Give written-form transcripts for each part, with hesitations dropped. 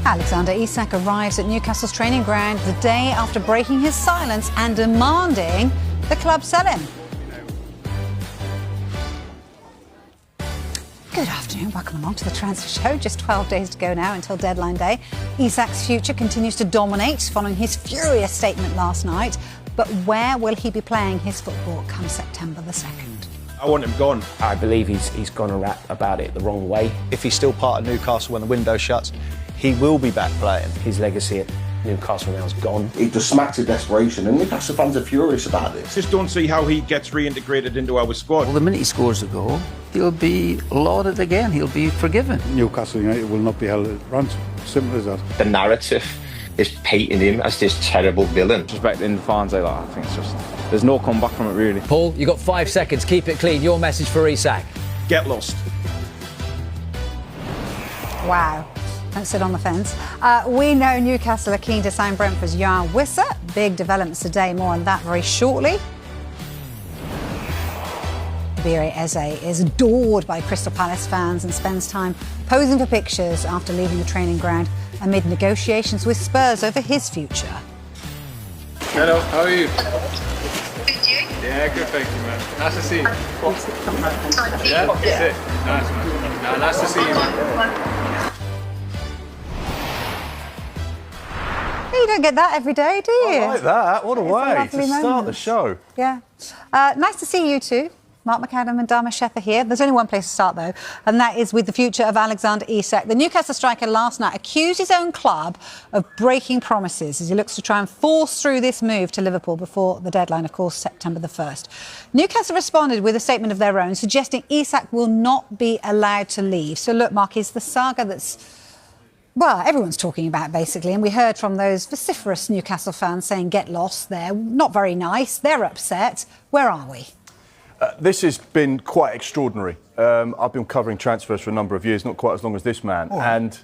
Alexander Isak arrives at Newcastle's training ground the day after breaking his silence and demanding the club sell him. Good afternoon, welcome along to the Transfer Show. Just 12 days to go now until deadline day. Isak's future continues to dominate following his furious statement last night. But where will he be playing his football come September the 2nd? I want him gone. I believe he's gone about it the wrong way. If he's still part of Newcastle when the window shuts, he will be back playing. His legacy at Newcastle now is gone. It just smacks of desperation, and Newcastle fans are furious about this. Just don't see how he gets reintegrated into our squad. Well, the minute he scores a goal, he'll be lauded again. He'll be forgiven. Newcastle United will not be held at ransom. Simple as that. The narrative is painting him as this terrible villain. Respecting the fans like that, I think it's just, there's no comeback from it really. Paul, you've got 5 seconds, keep it clean. Your message for Isak. Get lost. Wow. Don't sit on the fence. We know Newcastle are keen to sign Brentford's Jan Wisser. Big developments today, more on that very shortly. Bire Eze is adored by Crystal Palace fans and spends time posing for pictures after leaving the training ground amid negotiations with Spurs over his future. Hello, how are you? Good, you? Yeah, good, thank you, man. Nice to see you. Yeah, that's it. Nice, man. No, nice to see you, man. You don't get that every day, do you? I like that. What a way to start moment. the show. Yeah. Nice to see you two. Mark McAdam and Dharma Sheth are here. There's only one place to start, though, and that is with the future of Alexander Isak. The Newcastle striker last night accused his own club of breaking promises as he looks to try and force through this move to Liverpool before the deadline, of course, September the 1st. Newcastle responded with a statement of their own, suggesting Isak will not be allowed to leave. So, look, Mark, is the saga that's... well, everyone's talking about, basically, and we heard from those vociferous Newcastle fans saying, get lost there. Not very nice. They're upset. Where are we? This has been quite extraordinary. I've been covering transfers for a number of years, not quite as long as this man. Oh. And,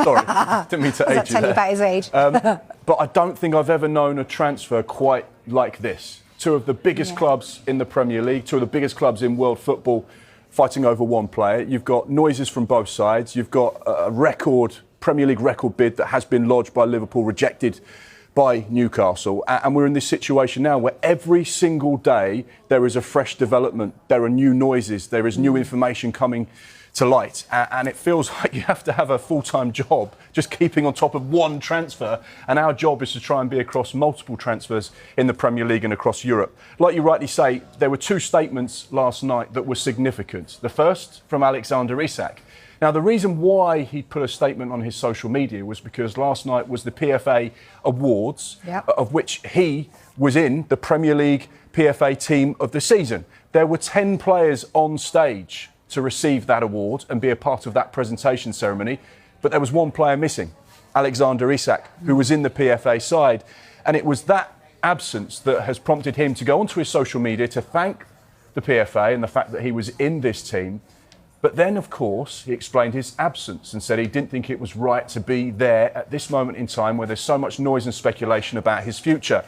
sorry, didn't mean to age you there. Tell you about his age. But I don't think I've ever known a transfer quite like this. Two of the biggest clubs in the Premier League, two of the biggest clubs in world football fighting over one player. You've got noises from both sides. You've got a record... Premier League record bid that has been lodged by Liverpool, rejected by Newcastle. And we're in this situation now where every single day there is a fresh development, there are new noises, there is new information coming to light. And it feels like you have to have a full-time job just keeping on top of one transfer. And our job is to try and be across multiple transfers in the Premier League and across Europe. Like you rightly say, there were two statements last night that were significant. The first from Alexander Isak. Now, the reason why he put a statement on his social media was because last night was the PFA Awards, of which he was in the Premier League PFA Team of the Season. There were 10 players on stage to receive that award and be a part of that presentation ceremony, but there was one player missing, Alexander Isak, who was in the PFA side. And it was that absence that has prompted him to go onto his social media to thank the PFA and the fact that he was in this team. But then, of course, he explained his absence and said he didn't think it was right to be there at this moment in time where there's so much noise and speculation about his future.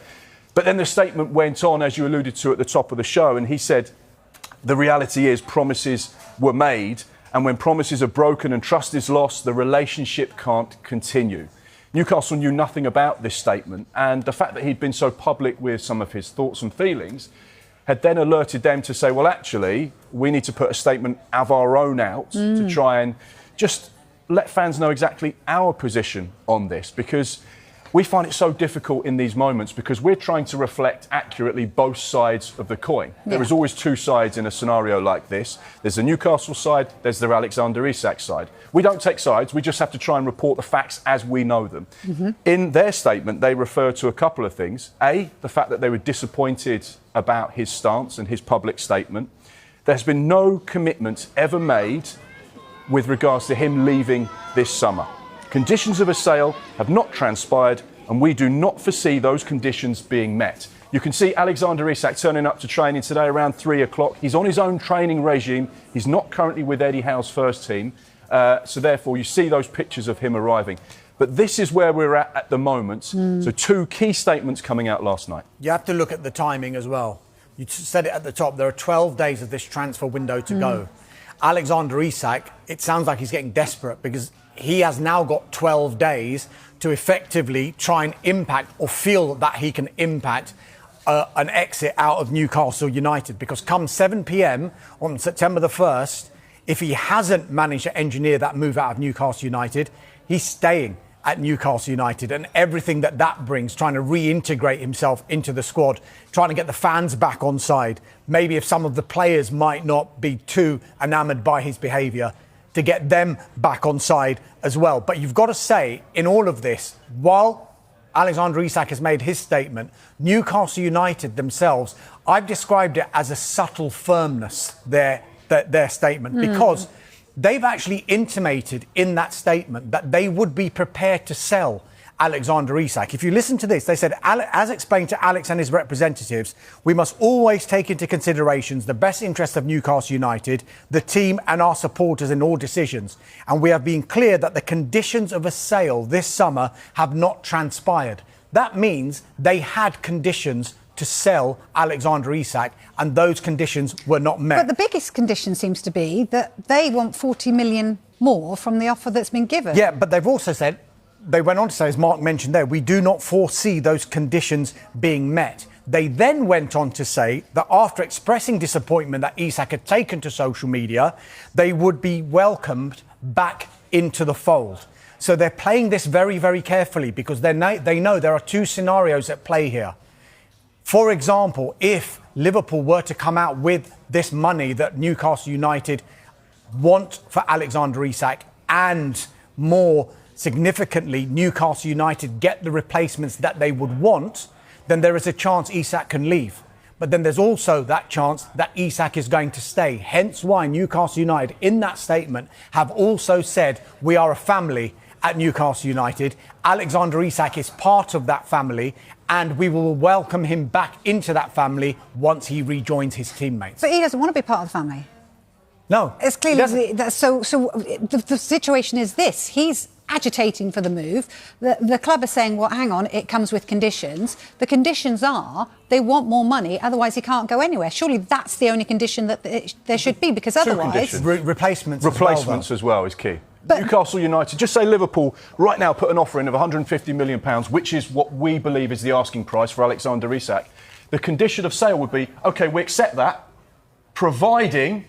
But then the statement went on, as you alluded to at the top of the show, and he said, the reality is promises were made, and when promises are broken and trust is lost, the relationship can't continue. Newcastle knew nothing about this statement, and the fact that he'd been so public with some of his thoughts and feelings had then alerted them to say, well, actually, we need to put a statement of our own out to try and just let fans know exactly our position on this, because we find it so difficult in these moments because we're trying to reflect accurately both sides of the coin. There is always two sides in a scenario like this. There's the Newcastle side, there's the Alexander Isak side. We don't take sides, we just have to try and report the facts as we know them. In their statement, they refer to a couple of things. A, the fact that they were disappointed about his stance and his public statement. There's been no commitment ever made with regards to him leaving this summer. Conditions of a sale have not transpired, and we do not foresee those conditions being met. You can see Alexander Isak turning up to training today around 3 o'clock. He's on his own training regime. He's not currently with Eddie Howe's first team. So therefore, you see those pictures of him arriving. But this is where we're at the moment. So two key statements coming out last night. You have to look at the timing as well. You said it at the top. There are 12 days of this transfer window to go. Alexander Isak, it sounds like he's getting desperate because he has now got 12 days to effectively try and impact or feel that he can impact an exit out of Newcastle United. Because come 7 p.m. on September the 1st, if he hasn't managed to engineer that move out of Newcastle United, he's staying at Newcastle United, and everything that brings, trying to reintegrate himself into the squad, trying to get the fans back on side. Maybe if some of the players might not be too enamoured by his behaviour, to get them back on side as well. But you've got to say, in all of this, while Alexander Isak has made his statement, Newcastle United themselves, I've described it as a subtle firmness, their statement, because they've actually intimated in that statement that they would be prepared to sell Alexander Isak. If you listen to this, they said, as explained to Alex and his representatives, we must always take into considerations the best interest of Newcastle United, the team and our supporters in all decisions. And we have been clear that the conditions of a sale this summer have not transpired. That means they had conditions to sell Alexander Isak, and those conditions were not met. But the biggest condition seems to be that they want 40 million more from the offer that's been given. Yeah, but they've also said, they went on to say, as Mark mentioned there, we do not foresee those conditions being met. They then went on to say that after expressing disappointment that Isak had taken to social media, they would be welcomed back into the fold. So they're playing this very, very carefully, because they know there are two scenarios at play here. For example, if Liverpool were to come out with this money that Newcastle United want for Alexander Isak, and more significantly, Newcastle United get the replacements that they would want, then there is a chance Isak can leave. But then there's also that chance that Isak is going to stay. Hence why Newcastle United, in that statement, have also said, we are a family at Newcastle United. Alexander Isak is part of that family, and we will welcome him back into that family once he rejoins his teammates. But he doesn't want to be part of the family. No. It's clearly... So the situation is this. He's agitating for the move. The club is saying, well, hang on, it comes with conditions. The conditions are they want more money, otherwise he can't go anywhere. Surely that's the only condition that there should be, because otherwise... Replacements as well is key. But Newcastle United, just say Liverpool right now put an offer in of £150 million, which is what we believe is the asking price for Alexander Isak. The condition of sale would be, OK, we accept that, providing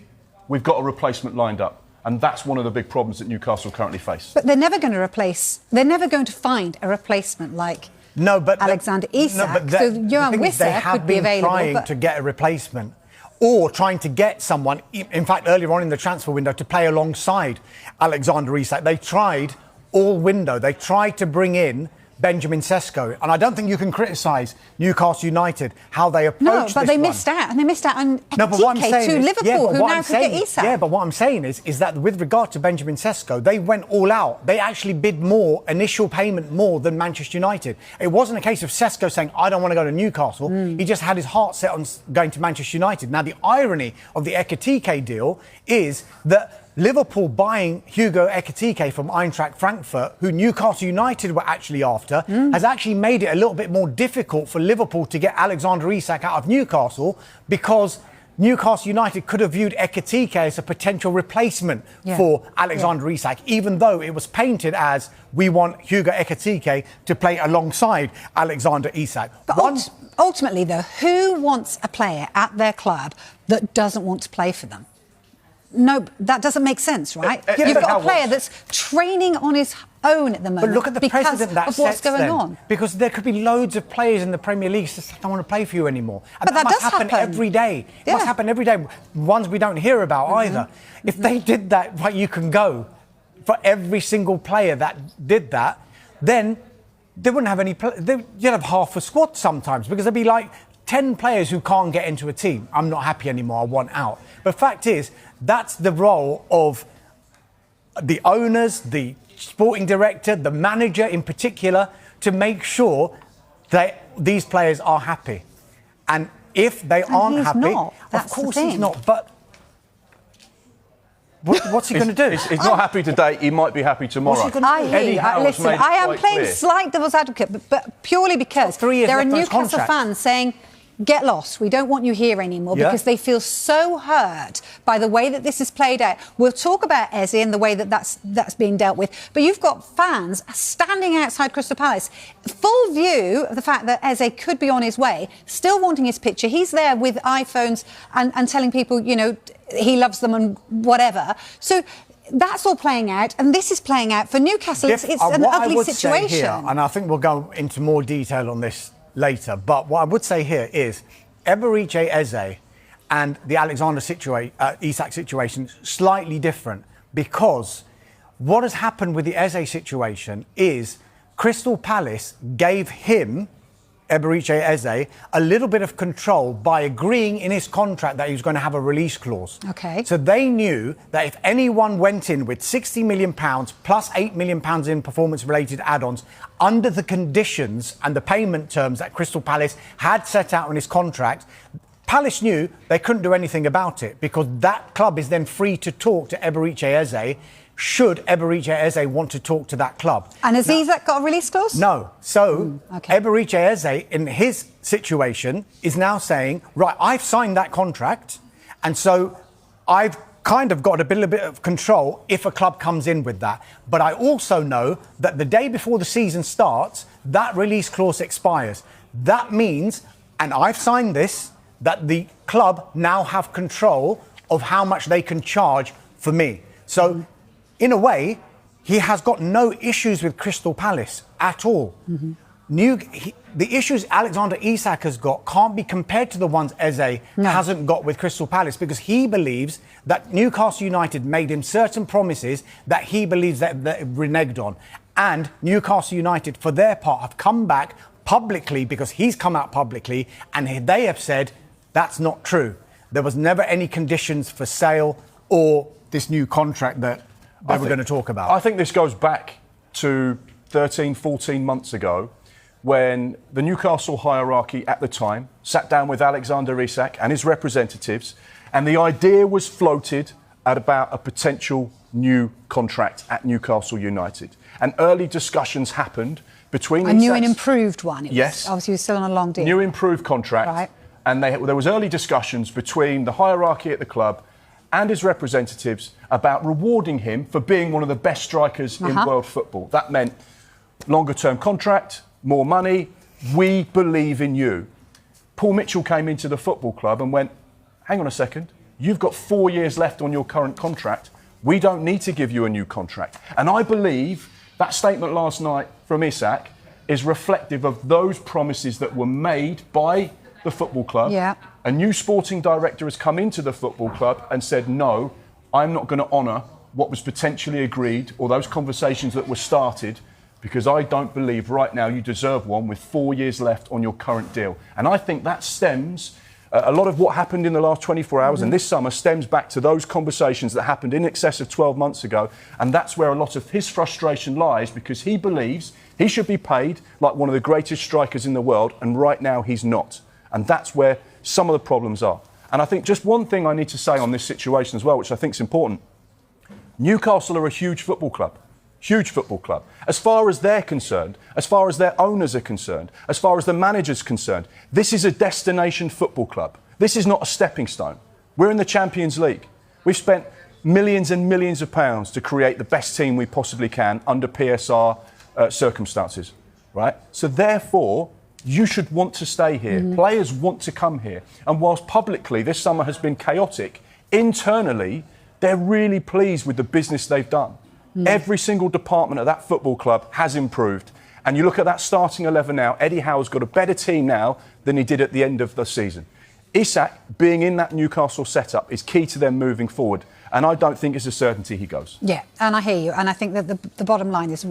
we've got a replacement lined up. And that's one of the big problems that Newcastle currently face. But they're never going to find a replacement like Alexander Isak. So Johan Wisser could be available. They have been trying to get a replacement, or trying to get someone, in fact, earlier on in the transfer window, to play alongside Alexander Isak. They tried all window. They tried to bring in Benjamin Sesko. And I don't think you can criticise Newcastle United, how they approached this but they missed out. And they missed out on Ekitike to Liverpool, who now could get Isak. Yeah, but what I'm saying is that with regard to Benjamin Sesko, they went all out. They actually bid more, initial payment more than Manchester United. It wasn't a case of Sesko saying, I don't want to go to Newcastle. He just had his heart set on going to Manchester United. Now, the irony of the Ekitike deal is that Liverpool buying Hugo Ekitike from Eintracht Frankfurt, who Newcastle United were actually after, has actually made it a little bit more difficult for Liverpool to get Alexander Isak out of Newcastle, because Newcastle United could have viewed Ekitike as a potential replacement for Alexander Isak, even though it was painted as, we want Hugo Ekitike to play alongside Alexander Isak. But ultimately, though, who wants a player at their club that doesn't want to play for them? No, that doesn't make sense, right? You've got a player that's training on his own at the moment. But look at the precedent that of what's going on. Because there could be loads of players in the Premier League that don't want to play for you anymore. And but that must does happen every day. It must happen every day. Ones we don't hear about either. If they did that, like, you can go for every single player that did that, then they wouldn't have any... You'd have half a squad sometimes, because there'd be like 10 players who can't get into a team. I'm not happy anymore, I want out. But fact is, that's the role of the owners, the sporting director, the manager in particular, to make sure that these players are happy. And if they aren't happy, of course he's not. But what's he going to do? He's not happy today. He might be happy tomorrow. Listen, I am playing slight devil's advocate, but purely because there are Newcastle fans saying, get lost. We don't want you here anymore, because they feel so hurt by the way that this is played out. We'll talk about Eze and the way that that's being dealt with. But you've got fans standing outside Crystal Palace, full view of the fact that Eze could be on his way, still wanting his picture. He's there with iPhones and telling people, you know, he loves them and whatever. So that's all playing out, and this is playing out for Newcastle. It's an ugly situation. Say here, and I think we'll go into more detail on this later, but what I would say here is Eberechi Eze and the Alexander Isak situation slightly different, because what has happened with the Eze situation is Crystal Palace gave him, Eberechi Eze, a little bit of control by agreeing in his contract that he was going to have a release clause. Okay. So they knew that if anyone went in with £60 million plus £8 million in performance-related add-ons under the conditions and the payment terms that Crystal Palace had set out in his contract, Palace knew they couldn't do anything about it, because that club is then free to talk to Eberechi Eze should Eberechi Eze want to talk to that club. And has Isak got a release clause? No. So Eberechi Eze, in his situation, is now saying, right, I've signed that contract, and so I've kind of got a bit of control if a club comes in with that. But I also know that the day before the season starts, that release clause expires. That means, and I've signed this, that the club now have control of how much they can charge for me. So in a way, he has got no issues with Crystal Palace at all. The issues Alexander Isak has got can't be compared to the ones Eze hasn't got with Crystal Palace, because he believes that Newcastle United made him certain promises that he believes that reneged on. And Newcastle United, for their part, have come back publicly, because he's come out publicly, and they have said that's not true. There was never any conditions for sale or this new contract that they were going to talk about. I think this goes back to 13, 14 months ago, when the Newcastle hierarchy at the time sat down with Alexander Isak and his representatives, and the idea was floated at about a potential new contract at Newcastle United. And early discussions happened between... A new and improved one. Yes. Obviously, he was still on a long deal. New improved contract. Right. And there was early discussions between the hierarchy at the club and his representatives about rewarding him for being one of the best strikers in world football. That meant longer-term contract, more money. We believe in you. Paul Mitchell came into the football club and went, hang on a second, you've got 4 years left on your current contract. We don't need to give you a new contract. And I believe that statement last night from Isak is reflective of those promises that were made by the football club. Yeah. A new sporting director has come into the football club and said, no, I'm not going to honour what was potentially agreed or those conversations that were started, because I don't believe right now you deserve one with 4 years left on your current deal. And I think that stems, a lot of what happened in the last 24 hours and this summer stems back to those conversations that happened in excess of 12 months ago. And that's where a lot of his frustration lies, because he believes he should be paid like one of the greatest strikers in the world, and right now he's not. And that's where some of the problems are. And I think just one thing I need to say on this situation as well, which I think is important. Newcastle are a huge football club. Huge football club. As far as they're concerned, as far as their owners are concerned, as far as the manager's concerned, this is a destination football club. This is not a stepping stone. We're in the Champions League. We've spent millions and millions of pounds to create the best team we possibly can under PSR circumstances, right? So therefore, you should want to stay here. Players want to come here. And whilst publicly this summer has been chaotic, internally, they're really pleased with the business they've done. Every single department of that football club has improved. And you look at that starting 11 now, Eddie Howe's got a better team now than he did at the end of the season. Isak being in that Newcastle setup is key to them moving forward. And I don't think it's a certainty he goes. Yeah, and I hear you. And I think that the bottom line is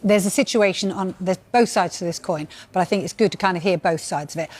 there's a situation on there's both sides to this coin, but I think it's good to kind of hear both sides of it.